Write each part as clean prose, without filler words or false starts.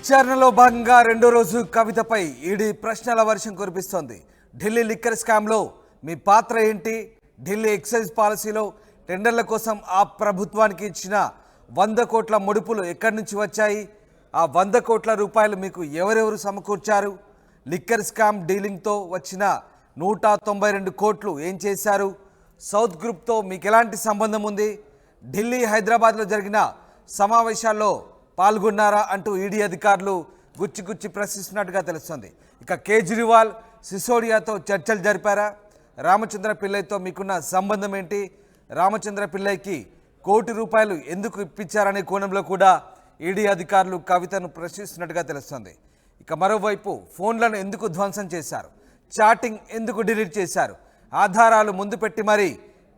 విచారణలో భాగంగా రెండో రోజు కవితపై ఈడీ ప్రశ్నల వర్షం కురిపిస్తోంది. ఢిల్లీ లిక్కర్ స్కామ్లో మీ పాత్ర ఏంటి? ఢిల్లీ ఎక్సైజ్ పాలసీలో టెండర్ల కోసం ఆ ప్రభుత్వానికి ఇచ్చిన 100 కోట్ల ముడుపులు ఎక్కడి నుంచి వచ్చాయి? ఆ 100 కోట్ల రూపాయలు మీకు ఎవరెవరు సమకూర్చారు? లిక్కర్ స్కామ్ డీలింగ్తో వచ్చిన 192 కోట్లు ఏం చేశారు? సౌత్ గ్రూప్తో మీకు ఎలాంటి సంబంధం ఉంది? ఢిల్లీ హైదరాబాద్లో జరిగిన సమావేశాల్లో పాల్గొన్నారా అంటూ ఈడీ అధికారులు గుచ్చి ప్రశ్నిస్తున్నట్టుగా తెలుస్తుంది. ఇక కేజ్రీవాల్ సిసోడియాతో చర్చలు జరిపారా? రామచంద్ర పిల్లైతో మీకున్న సంబంధం ఏంటి? రామచంద్ర పిల్లైకి ₹1 కోటి ఎందుకు ఇప్పించారనే కోణంలో కూడా ఈడీ అధికారులు కవితను ప్రశ్నిస్తున్నట్టుగా తెలుస్తుంది. ఇక మరోవైపు ఫోన్లను ఎందుకు ధ్వంసం చేశారు? చాటింగ్ ఎందుకు డిలీట్ చేశారు? ఆధారాలు ముందు పెట్టి మరీ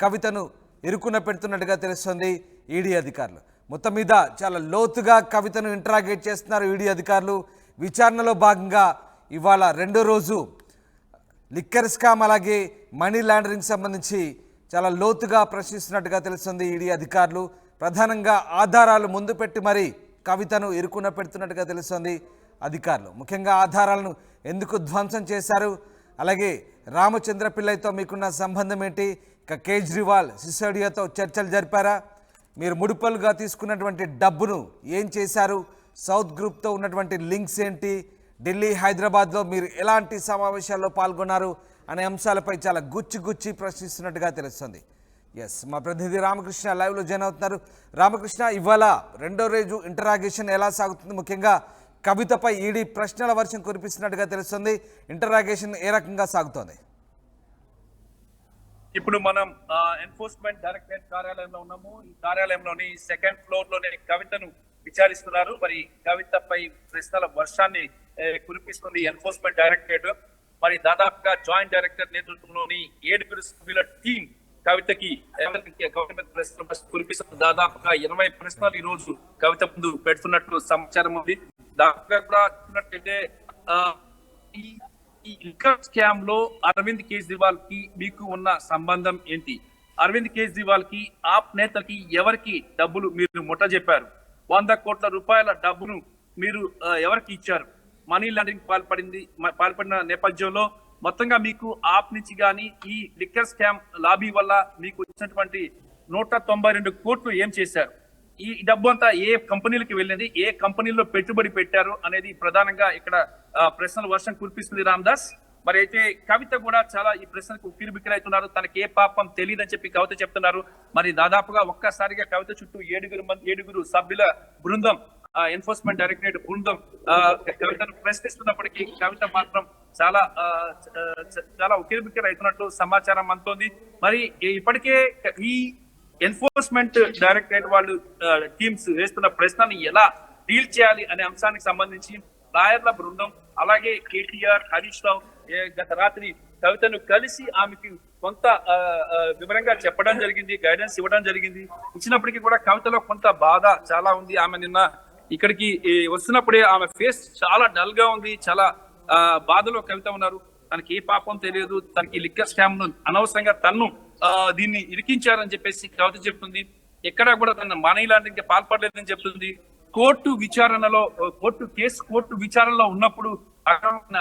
కవితను ఇరుకున పెడుతున్నట్టుగా తెలుస్తుంది ఈడీ అధికారులు. మొత్తం మీద చాలా లోతుగా కవితను ఇంటరాగేట్ చేస్తున్నారు ఈడీ అధికారులు. విచారణలో భాగంగా ఇవాళ రెండో రోజు లిక్కర్ స్కామ్ అలాగే మనీ లాండరింగ్ సంబంధించి చాలా లోతుగా ప్రశ్నిస్తున్నట్టుగా తెలుస్తుంది ఈడీ అధికారులు. ప్రధానంగా ఆధారాలు ముందు పెట్టి మరీ కవితను ఇరుకున పెడుతున్నట్టుగా తెలుస్తుంది అధికారులు. ముఖ్యంగా ఆధారాలను ఎందుకు ధ్వంసం చేశారు? అలాగే రామచంద్ర పిల్లైతో మీకున్న సంబంధం ఏంటి? ఇక కేజ్రీవాల్ సిసోడియాతో చర్చలు జరిపారా? మీరు ముడుపులుగా తీసుకున్నటువంటి డబ్బును ఏం చేశారు? సౌత్ గ్రూప్తో ఉన్నటువంటి లింక్స్ ఏంటి? ఢిల్లీ హైదరాబాద్లో మీరు ఎలాంటి సమావేశాల్లో పాల్గొన్నారు అనే అంశాలపై చాలా గుచ్చి ప్రశ్నిస్తున్నట్టుగా తెలుస్తుంది. ఎస్, మా ప్రతినిధి రామకృష్ణ లైవ్లో జాయిన్ అవుతున్నారు. రామకృష్ణ, ఇవాళ రెండో రోజు ఇంటరాగేషన్ ఎలా సాగుతుంది? ముఖ్యంగా కవితపై ఈడీ ప్రశ్నల వర్షం కురిపిస్తున్నట్టుగా తెలుస్తుంది. ఇంటరాగేషన్ ఏ రకంగా సాగుతోంది? ఇప్పుడు మనం ఎన్ఫోర్స్మెంట్ డైరెక్టరేట్ కార్యాలయంలో ఉన్నాము. ఈ కార్యాలయంలోని 2nd ఫ్లోర్ లోనే కవితను విచారిస్తున్నారు. మరి కవితపై ప్రశ్నల వర్షాన్ని కురిపిస్తుంది ఎన్ఫోర్స్మెంట్ డైరెక్టరేట్. మరి దాదాపుగా జాయింట్ డైరెక్టర్ నేతృత్వంలోని 7 సభ్యుల టీం కవితకి ప్రశ్నలు కురిపిస్తుంది. దాదాపుగా 20 ప్రశ్నలు ఈ రోజు కవిత ముందు పెడుతున్నట్లు సమాచారం ఉంది. దాదాపుగా కూడా చూసినట్లయితే ఈ లిక్కర్ స్కామ్ లో అరవింద్ కేజ్రీవాల్ కి మీకు ఉన్న సంబంధం ఏంటి? అరవింద్ కేజ్రీవాల్ కి ఆప్ నేతకి ఎవరికి డబ్బులు మీరు ముట్ట చెప్పారు? 100 కోట్ల రూపాయల డబ్బును మీరు ఎవరికి ఇచ్చారు? మనీ లాండరింగ్ పాల్పడిన నేపథ్యంలో మొత్తంగా మీకు ఆప్ నుంచి కానీ ఈ లిక్కర్ స్కామ్ లాబీ వల్ల మీకు వచ్చినటువంటి 192 కోట్లు ఏం చేశారు? ఈ డబ్బు అంతా ఏ కంపెనీలకు వెళ్ళింది? ఏ కంపెనీల్లో పెట్టుబడి పెట్టారు అనేది ప్రధానంగా ఇక్కడ ప్రశ్నల వర్షం కురిపిస్తుంది రామదాస్. మరి అయితే కవిత కూడా చాలా ఈ ప్రశ్నకు ఉక్కిరిబిక్కిరైతున్నారు. తనకి ఏ పాపం తెలియదని చెప్పి కవిత చెప్తున్నారు. మరి దాదాపుగా ఒక్కసారిగా కవిత చుట్టూ 7 సభ్యుల బృందం, ఎన్ఫోర్స్మెంట్ డైరెక్టరేట్ బృందం కవితను ప్రశ్నిస్తున్నప్పటికీ కవిత మాత్రం చాలా ఉక్కిరిబిక్కిరైతున్నట్లు సమాచారం అందుతోంది. మరి ఇప్పటికే ఈ ఎన్ఫోర్స్మెంట్ డైరెక్టరేట్ వాళ్ళు టీమ్స్ వేస్తున్న ప్రశ్నని ఎలా డీల్ చేయాలి అనే అంశానికి సంబంధించి లాయర్ల బృందం అలాగే కేటీఆర్, హరీష్ రావు గత రాత్రి కవితను కలిసి ఆమెకి కొంత వివరంగా చెప్పడం జరిగింది, గైడెన్స్ ఇవ్వడం జరిగింది. ఇచ్చినప్పటికీ కూడా కవితలో కొంత బాధ చాలా ఉంది. ఆమె నిన్న ఇక్కడికి వస్తున్నప్పుడే ఆమె ఫేస్ చాలా డల్ గా ఉంది, చాలా బాధలో కవిత ఉన్నారు. తనకి ఏ పాపం తెలియదు, తనకి లిక్కర్ స్కామ్ ను అనవసరంగా తన్ను దీన్ని ఇరికించారని చెప్పేసి కవిత చెప్తుంది. ఎక్కడా కూడా తన మనీ లాండరింగ్ పాల్పడలేదని చెప్తుంది. కోర్టు విచారణలో ఉన్నప్పుడు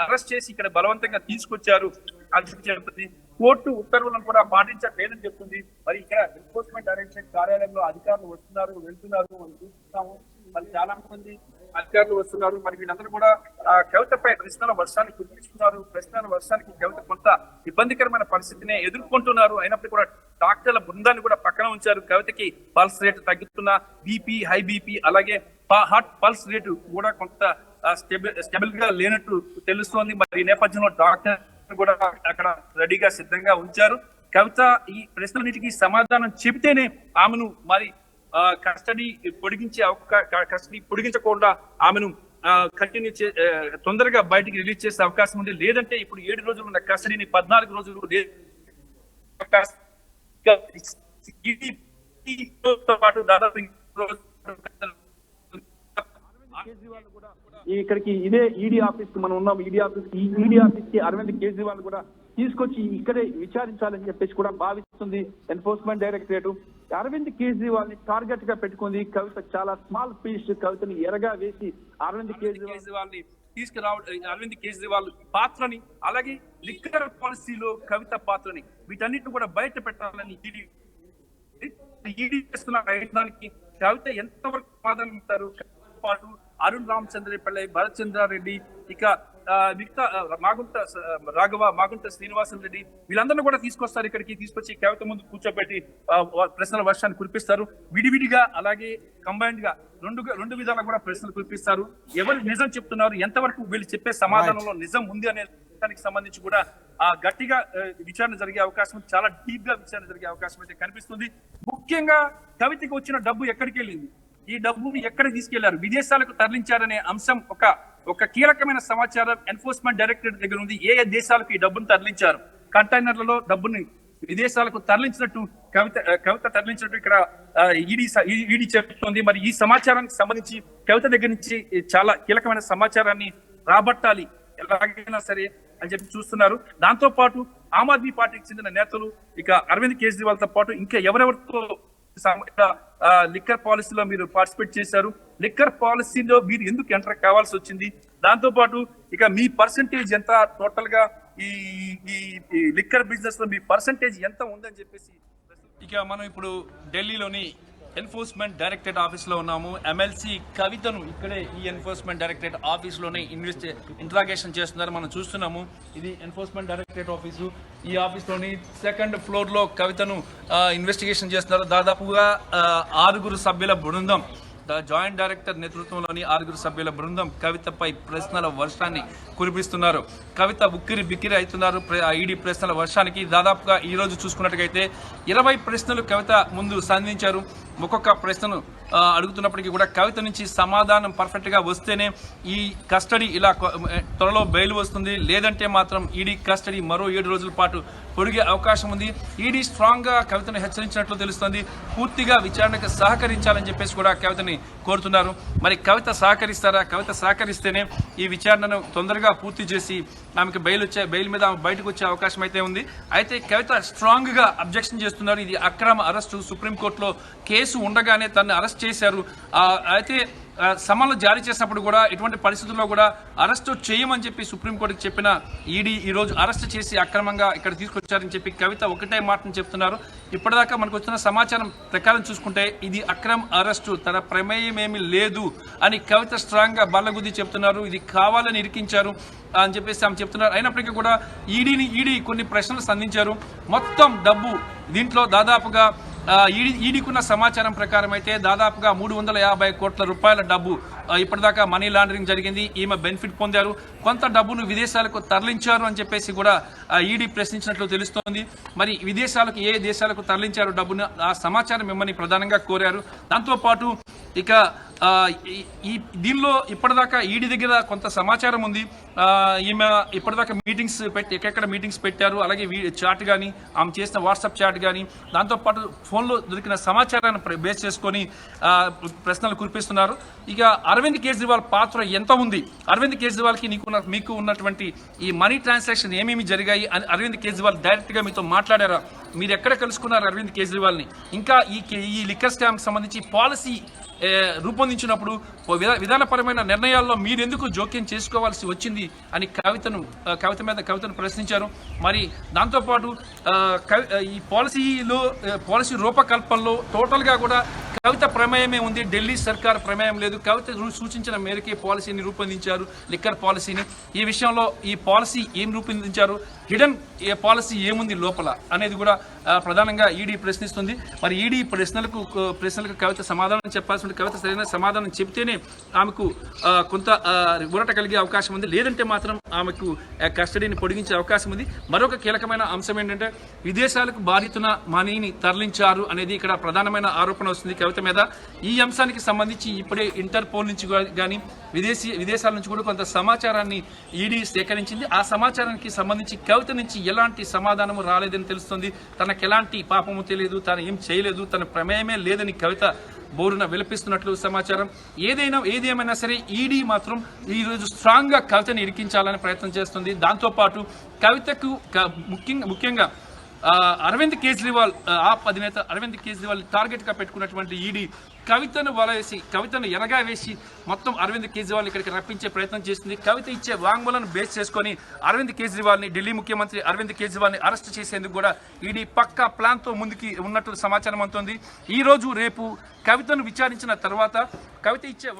అరెస్ట్ చేసి ఇక్కడ బలవంతంగా తీసుకొచ్చారు అని చెప్తుంది. కోర్టు ఉత్తర్వులను కూడా పాటించట్లేదని చెప్తుంది. మరి ఇక్కడ ఎన్ఫోర్స్మెంట్ డైరెక్టరేట్ కార్యాలయంలో అధికారులు వస్తున్నారు, వెళ్తున్నారు, మనం చూస్తున్నాము. మరి చాలా మంది అధికారులు వస్తున్నారు. మరి వీళ్ళందరూ కూడా కవితపై ప్రశ్నల వర్షాన్ని కురిపిస్తున్నారు. ప్రశ్నల వర్షానికి కవిత కొంత ఇబ్బందికరమైన పరిస్థితిని ఎదుర్కొంటున్నారు. అయినప్పటికీ కూడా డాక్టర్ల బృందాన్ని కూడా పక్కన ఉంచారు. కవితకి పల్స్ రేటు తగ్గుతున్న, బీపీ, హై బీపీ అలాగే హార్ట్ పల్స్ రేటు కూడా కొంత స్టెబుల్ గా లేనట్టు తెలుస్తోంది. మరి ఈ నేపథ్యంలో డాక్టర్ కూడా అక్కడ రెడీగా సిద్ధంగా ఉంచారు. కవిత ఈ ప్రశ్నలన్నిటికీ సమాధానం చెబితేనే ఆమెను మరి కస్టడీ పొడిగించకుండా ఆమెను కంటిన్యూ తొందరగా బయటికి రిలీజ్ చేసే అవకాశం ఉంది. లేదంటే ఇప్పుడు 7 రోజులు ఉన్న కస్టడీని 14 రోజులు పాటు దాదాపు ఇక్కడికి ఇదే ఈడీ ఆఫీస్ కి మనం ఉన్నాం. ఈడీ ఆఫీస్ కి అరవింద్ కేజ్రీవాల్ కూడా తీసుకొచ్చి ఇక్కడే విచారించాలని చెప్పేసి కూడా భావిస్తుంది ఎన్ఫోర్స్మెంట్ డైరెక్టరేట్. అరవింద్ కేజ్రీవాల్ ని టార్గెట్ గా పెట్టుకుంది కవిత. చాలా స్మాల్ పీస్ కవితని ఎరగా వేసి అరవింద్ కేజ్రీవాల్ ని తీసుకురావడం, అరవింద్ కేజ్రీవాల్ పాత్రని, అలాగే లిక్కర్ పాలసీలో కవిత పాత్రని, వీటన్నిటిని కూడా బయట పెట్టాలని ఈడీ చేస్తున్న ప్రయత్నానికి కవిత ఎంతవరకు సమాధానం ఇస్తారు? పాటు అరుణ్ రామచంద్రపల్లి, భరత్ చంద్రారెడ్డి, ఇక మిగతా మాగుంట శ్రీనివాసన్ రెడ్డి, వీళ్ళందరినీ కూడా తీసుకొస్తారు. ఇక్కడికి తీసుకొచ్చి కవిత ముందు కూర్చోబెట్టి ప్రశ్నల వర్షాన్ని కురిపిస్తారు. విడివిడిగా అలాగే కంబైన్డ్ గా రెండు విధాలుగా కూడా ప్రశ్నలు కురిపిస్తారు. ఎవరు నిజం చెప్తున్నారు, ఎంతవరకు వీళ్ళు చెప్పే సమాధానంలో నిజం ఉంది అనే దానికి సంబంధించి కూడా గట్టిగా విచారణ జరిగే అవకాశం, చాలా డీప్ గా విచారణ జరిగే అవకాశం అయితే కనిపిస్తుంది. ముఖ్యంగా కవితకి వచ్చిన డబ్బు ఎక్కడికి వెళ్ళింది, ఈ డబ్బుని ఎక్కడ తీసుకెళ్లారు, విదేశాలకు తరలించారనే అంశం ఒక కీలకమైన సమాచారం ఎన్ఫోర్స్మెంట్ డైరెక్టరేట్ దగ్గర ఉంది. ఏ దేశాలకు ఈ డబ్బును తరలించారు, కంటైనర్లలో డబ్బుని విదేశాలకు తరలించినట్టు కవిత తరలించినట్టు ఇక్కడ ఈడీ చెప్తోంది. మరి ఈ సమాచారానికి సంబంధించి కవిత దగ్గర నుంచి చాలా కీలకమైన సమాచారాన్ని రాబట్టాలి ఎలాగైనా సరే అని చెప్పి చూస్తున్నారు. దాంతో పాటు ఆమ్ ఆద్మీ పార్టీకి చెందిన నేతలు, ఇక అరవింద్ కేజ్రీవాల్ తో పాటు ఇంకా ఎవరెవరితో లిక్కర్ పాలసీలో మీరు పార్టిసిపేట్ చేశారు, లిక్కర్ పాలసీలో మీరు ఎందుకు ఎంటర్ కావాల్సి వచ్చింది, దాంతో పాటు ఇక మీ పర్సంటేజ్ ఎంత, టోటల్ గా ఈ లిక్కర్ బిజినెస్ లో మీ పర్సంటేజ్ ఎంత ఉందని చెప్పేసి. ఇక మనం ఇప్పుడు ఢిల్లీలోని ఎన్ఫోర్స్మెంట్ డైరెక్టరేట్ ఆఫీస్ లో ఉన్నాము. ఎమ్మెల్సీ కవితను ఇక్కడే ఈ ఎన్ఫోర్స్మెంట్ డైరెక్టరేట్ ఆఫీస్ లోనే ఇంట్రాగేషన్ చేస్తున్నారు. మనం చూస్తున్నాము, ఇది ఎన్ఫోర్స్మెంట్ డైరెక్టరేట్ ఆఫీసు. ఈ ఆఫీస్ లోని సెకండ్ ఫ్లోర్ లో కవితను ఇన్వెస్టిగేషన్ చేస్తున్నారు. దాదాపుగా 6 సభ్యుల బృందం, జాయింట్ డైరెక్టర్ నేతృత్వంలోని 6 సభ్యుల బృందం కవితపై ప్రశ్నల వర్షాన్ని కురిపిస్తున్నారు. కవిత ఉక్కిరి బిక్కిరి అవుతున్నారు ఈడీ ప్రశ్నల వర్షానికి. దాదాపుగా ఈ రోజు చూసుకున్నట్టుగైతే 20 ప్రశ్నలు కవిత ముందు సంధించారు. ఒక్కొక్క ప్రశ్నను అడుగుతున్నప్పటికీ కూడా కవిత నుంచి సమాధానం పర్ఫెక్ట్ గా వస్తేనే ఈ కస్టడీ ఇలా త్వరలో బెయిల్ వస్తుంది, లేదంటే మాత్రం ఈడీ కస్టడీ మరో 7 రోజుల పాటు పొడిగే అవకాశం ఉంది. ఈడీ స్ట్రాంగ్ గా కవితను హెచ్చరించినట్లు తెలుస్తోంది. పూర్తిగా విచారణకు సహకరించాలని చెప్పేసి కూడా కవితని కోరుతున్నారు. మరి కవిత సహకరిస్తారా? కవిత సహకరిస్తేనే ఈ విచారణను తొందరగా పూర్తి చేసి ఆమెకు బెయిల్ మీద ఆమె బయటకు వచ్చే అవకాశం అయితే ఉంది. అయితే కవిత స్ట్రాంగ్ గా అబ్జెక్షన్ చేస్తున్నారు. ఇది అక్రమ అరెస్టు, సుప్రీంకోర్టులో కేసు ఉండగానే తనని అరెస్ట్ చేశారు. అయితే సమన్లు జారీ చేసినప్పుడు కూడా ఎటువంటి పరిస్థితుల్లో కూడా అరెస్టు చేయమని చెప్పి సుప్రీంకోర్టుకి చెప్పిన ఈడీ ఈ రోజు అరెస్ట్ చేసి అక్రమంగా ఇక్కడ తీసుకొచ్చారని చెప్పి కవిత ఒకటే మాటను చెప్తున్నారు. ఇప్పటిదాకా మనకు వచ్చిన సమాచారం ప్రకారం చూసుకుంటే ఇది అక్రమ అరెస్టు, తన ప్రమేయం ఏమీ లేదు అని కవిత స్ట్రాంగ్ గా బల్లగుద్ది చెప్తున్నారు. ఇది కావాలని ఇరికించారు అని చెప్పేసి ఆమె చెప్తున్నారు. అయినప్పటికీ కూడా ఈడీ కొన్ని ప్రశ్నలు సంధించారు. మొత్తం డబ్బు దీంట్లో దాదాపుగా ఈడీకున్న సమాచారం ప్రకారం అయితే దాదాపుగా 350 కోట్ల రూపాయల డబ్బు ఇప్పటిదాకా మనీ లాండరింగ్ జరిగింది. ఈమె బెనిఫిట్ పొందారు. కొంత డబ్బును విదేశాలకు తరలించారు అని చెప్పేసి కూడా ఈడీ ప్రశ్నించినట్లు తెలుస్తోంది. మరి విదేశాలకు ఏ దేశాలకు తరలించారు డబ్బును, ఆ సమాచారం మిమ్మల్ని ప్రధానంగా కోరారు. దాంతోపాటు ఇక ఈ దీనిలో ఇప్పటిదాకా ఈడీ దగ్గర కొంత సమాచారం ఉంది. ఈమె ఇప్పటిదాకా మీటింగ్స్ ఎక్కడెక్కడ మీటింగ్స్ పెట్టారు, అలాగే చాట్ కానీ ఆమె చేసిన వాట్సాప్ చాట్ కానీ, దాంతోపాటు ఫోన్లో దొరికిన సమాచారాన్ని బేస్ చేసుకొని ప్రశ్నలు కురిపిస్తున్నారు. ఇక అరవింద్ కేజ్రీవాల్ పాత్ర ఎంత ఉంది, అరవింద్ కేజ్రీవాల్కి మీకు ఉన్నటువంటి ఈ మనీ ట్రాన్సాక్షన్ ఏమేమి జరిగాయి అని అరవింద్ కేజ్రీవాల్ డైరెక్ట్ గా మీతో మాట్లాడారా? మీరు ఎక్కడ కలుసుకున్నారు అరవింద్ కేజ్రీవాల్ని? ఇంకా ఈ లిక్కర్ స్కామ్ సంబంధించి పాలసీ రూపొందించినప్పుడు విధానపరమైన నిర్ణయాల్లో మీరెందుకు జోక్యం చేసుకోవాల్సి వచ్చింది అని కవితను ప్రశ్నించారు. మరి దాంతోపాటు ఈ పాలసీ రూపకల్పనలో టోటల్ గా కూడా కవిత ప్రమేయమే ఉంది, ఢిల్లీ సర్కార్ ప్రమేయం లేదు. కవిత సూచించిన మేరకే పాలసీని రూపొందించారు, లిక్కర్ పాలసీని. ఈ విషయంలో ఈ పాలసీ ఏం రూపొందించారు, హిడెన్ పాలసీ ఏముంది లోపల అనేది కూడా ప్రధానంగా ఈడీ ప్రశ్నిస్తుంది. మరి ఈడీ ప్రశ్నలకు కవిత సమాధానం చెప్పాల్సి ఉంటుంది. కవిత సరైన సమాధానం చెప్తేనే ఆమెకు కొంత ఊరట కలిగే అవకాశం ఉంది, లేదంటే మాత్రం ఆమెకు కస్టడీని పొడిగించే అవకాశం ఉంది. మరొక కీలకమైన అంశం ఏంటంటే విదేశాలకు బాధితున్న మనీని తరలించారు అనేది ఇక్కడ ప్రధానమైన ఆరోపణ వస్తుంది కవిత మీద. ఈ అంశానికి సంబంధించి ఇప్పుడే ఇంటర్పోల్ నుంచి కానీ విదేశాల నుంచి కూడా కొంత సమాచారాన్ని ఈడీ సేకరించింది. ఆ సమాచారానికి సంబంధించి కవిత నుంచి ఎలాంటి సమాధానము రాలేదని తెలుస్తుంది. తనకు ఎలాంటి పాపము తెలియదు, తను ఏం చేయలేదు, తన ప్రమేయమే లేదని కవిత బోరున విలపిస్తున్నట్లు సమాచారం. ఏది ఏమైనా సరే ఈడీ మాత్రం ఈ రోజు స్ట్రాంగ్ గా కవితని ఇరికించాలని ప్రయత్నం చేస్తుంది. దాంతోపాటు కవితకు ముఖ్యంగా అరవింద్ కేజ్రీవాల్ ఆప్ అధినేత అరవింద్ కేజ్రీవాల్ టార్గెట్ గా పెట్టుకున్నటువంటి ఈడీ కవితను వలవేసి కవితను ఎరగా వేసి మొత్తం అరవింద్ కేజ్రీవాల్ ఇక్కడికి రప్పించే ప్రయత్నం చేసింది. కవిత ఇచ్చే వాంగ్మూలను బేస్ చేసుకొని అరవింద్ కేజ్రీవాల్ ని ఢిల్లీ ముఖ్యమంత్రి అరవింద్ కేజ్రీవాల్ ని అరెస్ట్ చేసేందుకు కూడా ఈడీ పక్కా ప్లాన్ తో ముందుకి ఉన్నట్టు సమాచారం అందుతోంది. ఈ రోజు రేపు కవితను విచారించిన తర్వాత కవిత ఇచ్చే